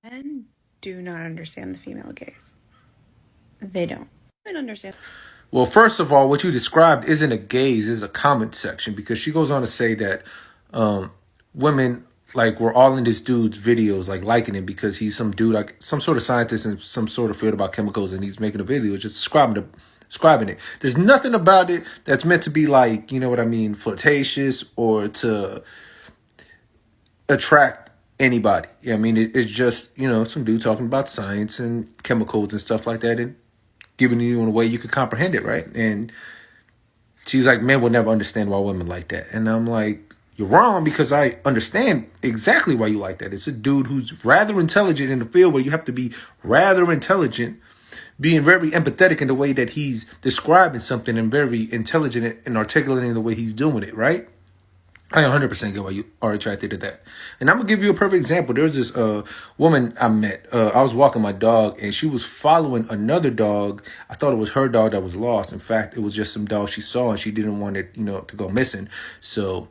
Men do not understand the female gaze. They don't. Women understand. Well, first of all, what you described isn't a gaze, it's a comment section because she goes on to say that women like were all in this dude's videos, like liking him because he's some dude, like some sort of scientist in some sort of field about chemicals, and he's making a video just describing it. There's nothing about it that's meant to be like, you know what I mean, flirtatious or to attract anybody. I mean, it's just, you know, some dude talking about science and chemicals and stuff like that and giving you in a way you could comprehend it, right? And she's like, men will never understand why women like that. And I'm like, you're wrong because I understand exactly why you like that. It's a dude who's rather intelligent in the field where you have to be rather intelligent, being very empathetic in the way that he's describing something and very intelligent and articulating the way he's doing it, right? I 100% get why you are attracted to that. And I'm going to give you a perfect example. There was this woman I met. I was walking my dog, and she was following another dog. I thought it was her dog that was lost. In fact, it was just some dog she saw, and she didn't want it, you know, to go missing. So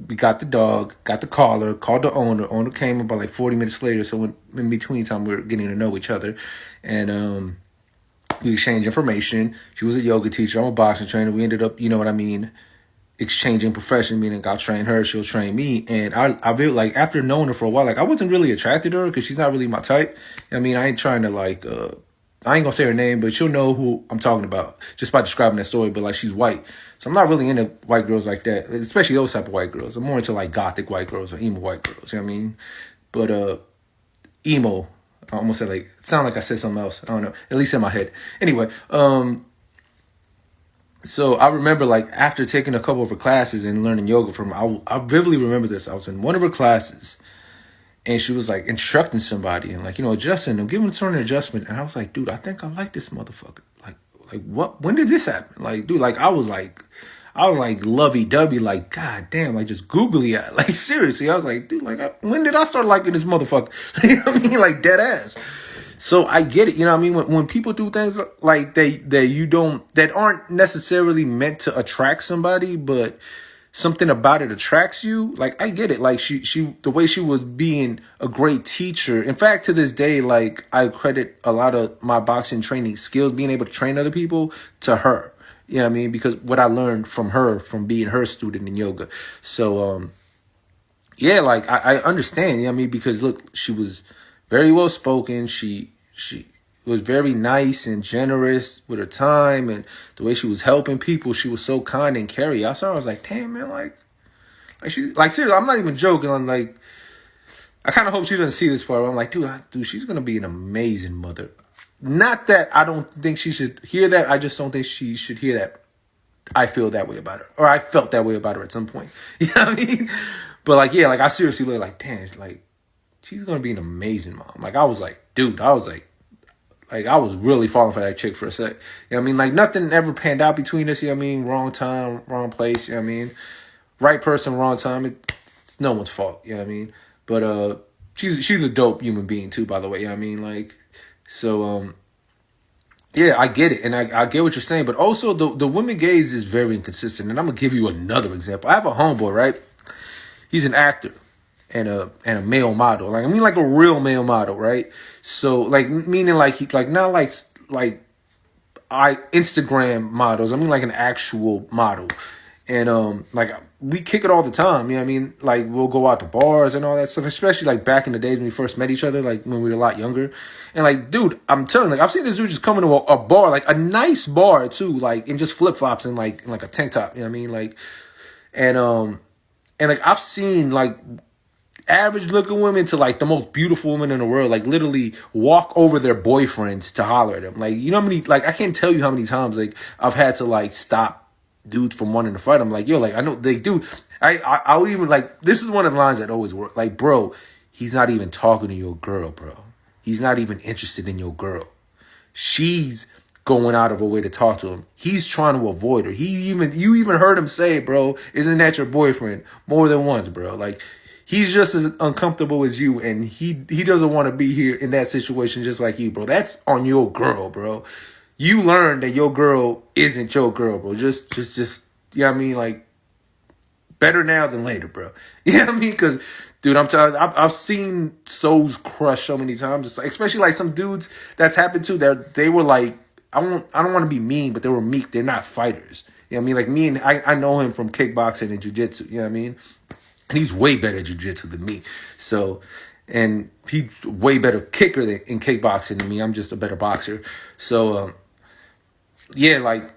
we got the dog, got the collar, called the owner. Owner came about like 40 minutes later. So in between time, we were getting to know each other. And we exchanged information. She was a yoga teacher. I'm a boxing trainer. We ended up, you know what I mean, exchanging profession, meaning I'll train her, she'll train me. And I feel like after knowing her for a while, like I wasn't really attracted to her because she's not really my type. I mean, I ain't trying to like, I ain't gonna say her name, but she'll know who I'm talking about just by describing that story. But like, she's white. So I'm not really into white girls like that, especially those type of white girls. I'm more into like gothic white girls or emo white girls, you know what I mean? But emo, I almost said like, it sounded like I said something else. I don't know, at least in my head. Anyway, so I remember like after taking a couple of her classes and learning yoga from her, I vividly remember this. I was in one of her classes and she was like instructing somebody and like, you know, adjusting them, giving a certain adjustment. And I was like, dude, I think I like this motherfucker. Like what, when did this happen? Like, dude, like I was like lovey-dovey, like, God damn, like just googly eyed. Like seriously, I was like, dude, like when did I start liking this motherfucker? You know what I mean? Like dead ass. So I get it, you know what I mean? When people do things like that aren't necessarily meant to attract somebody, but something about it attracts you, like I get it. Like she the way she was being a great teacher. In fact, to this day, like I credit a lot of my boxing training skills, being able to train other people, to her. You know what I mean? Because what I learned from her, from being her student in yoga. So yeah, like I understand, you know what I mean? Because look, she was very well spoken. She was very nice and generous with her time and the way she was helping people. She was so kind and caring. I saw her, I was like, damn man, like she like seriously, I'm not even joking. I'm like, I kind of hope she doesn't see this part. I'm like, dude, she's gonna be an amazing mother. Not that I don't think she should hear that. I just don't think she should hear that. I feel that way about her, or I felt that way about her at some point. You know what I mean? But like, yeah, like I seriously look like, damn, like she's gonna be an amazing mom. Like I was like, dude, like I was really falling for that chick for a sec. You know what I mean? Like nothing ever panned out between us, you know what I mean? Wrong time, wrong place, you know what I mean? Right person, wrong time. It's no one's fault, you know what I mean? But she's a dope human being too, by the way, you know what I mean? Like so yeah, I get it, and I get what you're saying, but also the women gaze is very inconsistent. And I'm gonna give you another example. I have a homeboy, right? He's an actor and a male model. Like I mean, like a real male model, right? So like meaning like he like not like I Instagram models. I mean like an actual model, and like we kick it all the time. You know what I mean? Like we'll go out to bars and all that stuff. Especially like back in the days when we first met each other, like when we were a lot younger. And like, dude, I'm telling you, like I've seen this dude just come into a bar, like a nice bar too, like in just flip flops and like a tank top. You know what I mean? Like and and like I've seen like average looking women to like the most beautiful women in the world, like literally walk over their boyfriends to holler at them. Like, you know how many, like I can't tell you how many times like I've had to like stop dudes from wanting to fight. I'm like, yo, like I know they do. I would even like, this is one of the lines that always work. Like, bro, he's not even talking to your girl, bro. He's not even interested in your girl. She's going out of her way to talk to him. He's trying to avoid her. You even heard him say, bro, isn't that your boyfriend? More than once, bro. Like he's just as uncomfortable as you, and he doesn't want to be here in that situation just like you, bro. That's on your girl, bro. You learned that your girl isn't your girl, bro. Just, you know what I mean? Like better now than later, bro. You know what I mean? Because Dude, I'm telling. I've seen souls crush so many times. It's like, especially like some dudes that's happened to that they were like, I don't want to be mean, but they were meek. They're not fighters. You know what I mean? Like me and I know him from kickboxing and jujitsu. You know what I mean? And he's way better at jujitsu than me. So, and he's way better kicker in kickboxing than me. I'm just a better boxer. So, yeah, like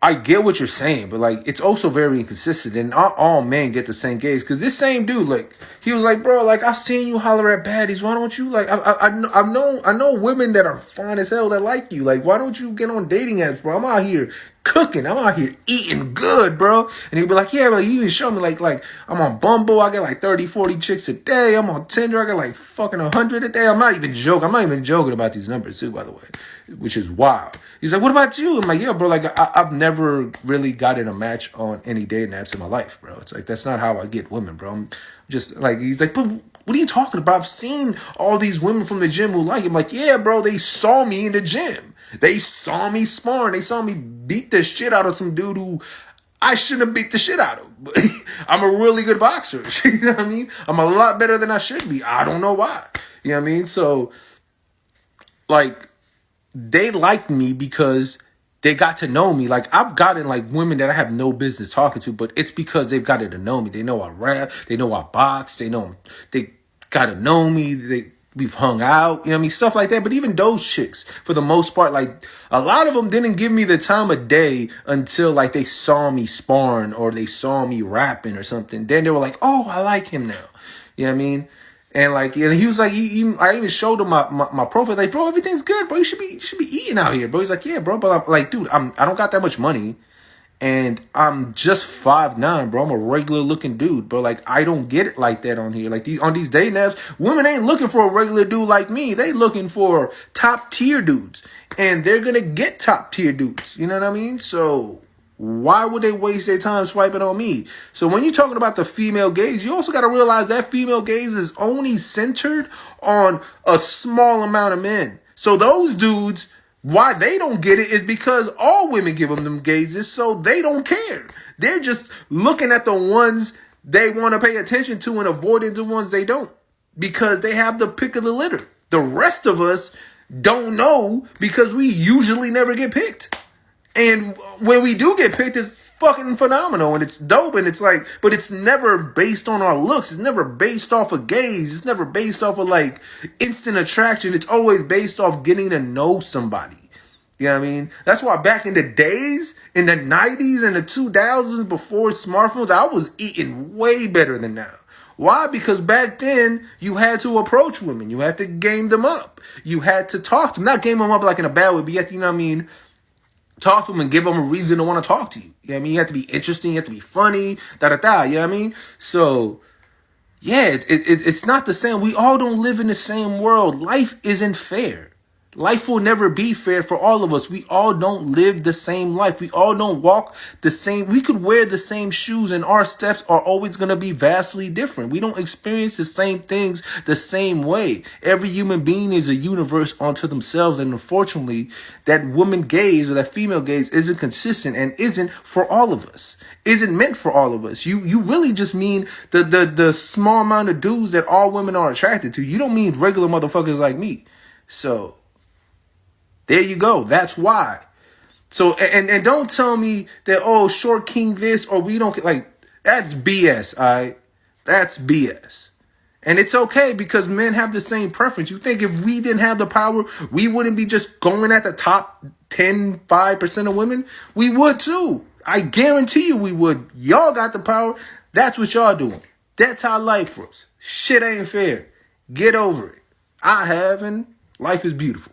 I get what you're saying, but like it's also very inconsistent, and not all men get the same gaze. Because this same dude, like, he was like, bro, like I've seen you holler at baddies. Why don't you like? I know women that are fine as hell that like you. Like, why don't you get on dating apps, bro? I'm out here cooking. I'm out here eating good, bro. And he'd be like, yeah, like you even show me like I'm on Bumble. I get like 30, 40 chicks a day. I'm on Tinder. I get like fucking 100 a day. I'm not even joking. I'm not even joking about these numbers too, by the way, which is wild. He's like, what about you? I'm like, yeah, bro, like, I've never really gotten a match on any dating apps in my life, bro. It's like, that's not how I get women, bro. I'm just, like, he's like, but what are you talking about? I've seen all these women from the gym who like it. I'm like, yeah, bro, they saw me in the gym. They saw me sparring. They saw me beat the shit out of some dude who I shouldn't have beat the shit out of. I'm a really good boxer. You know what I mean? I'm a lot better than I should be. I don't know why. You know what I mean? So, like, they like me because they got to know me. Like, I've gotten like women that I have no business talking to, but it's because they've gotten to know me. They know I rap, they know I box, they got to know me. We've hung out, you know what I mean? Stuff like that. But even those chicks, for the most part, like a lot of them didn't give me the time of day until like they saw me sparring or they saw me rapping or something. Then they were like, oh, I like him now. You know what I mean? And like, yeah, he was like, I even showed him my profile. Like, bro, everything's good, bro. You should be eating out here, bro. He's like, yeah, bro. But I'm like, dude, I don't got that much money, and I'm just 5'9", bro. I'm a regular looking dude, bro. Like, I don't get it like that on here. Like on these dating apps, women ain't looking for a regular dude like me. They looking for top tier dudes, and they're gonna get top tier dudes. You know what I mean? So why would they waste their time swiping on me? So when you're talking about the female gaze, you also got to realize that female gaze is only centered on a small amount of men. So those dudes, why they don't get it is because all women give them gazes, so they don't care. They're just looking at the ones they want to pay attention to and avoiding the ones they don't, because they have the pick of the litter. The rest of us don't know because we usually never get picked. And when we do get picked, it's fucking phenomenal and it's dope, and it's like, but it's never based on our looks. It's never based off of gaze. It's never based off of like instant attraction. It's always based off getting to know somebody. You know what I mean? That's why back in the days, in the 90s and the 2000s, before smartphones, I was eating way better than now. Why? Because back then, you had to approach women. You had to game them up. You had to talk to them. Not game them up like in a bad way, but you had to, you know what I mean, talk to them and give them a reason to want to talk to you. You know what I mean? You have to be interesting. You have to be funny. Da-da-da. You know what I mean? So, yeah, it's not the same. We all don't live in the same world. Life isn't fair. Life will never be fair for all of us. We all don't live the same life. We all don't walk the same. We could wear the same shoes, and our steps are always going to be vastly different. We don't experience the same things the same way. Every human being is a universe unto themselves. And unfortunately, that woman gaze or that female gaze isn't consistent and isn't for all of us. Isn't meant for all of us. You really just mean the small amount of dudes that all women are attracted to. You don't mean regular motherfuckers like me. So there you go. That's why. So, and don't tell me that, oh, short king this, or we don't, like, that's BS, all right? That's BS. And it's okay because men have the same preference. You think if we didn't have the power, we wouldn't be just going at the top 5% of women? We would too. I guarantee you we would. Y'all got the power. That's what y'all doing. That's how life works. Shit ain't fair. Get over it. I have, and life is beautiful.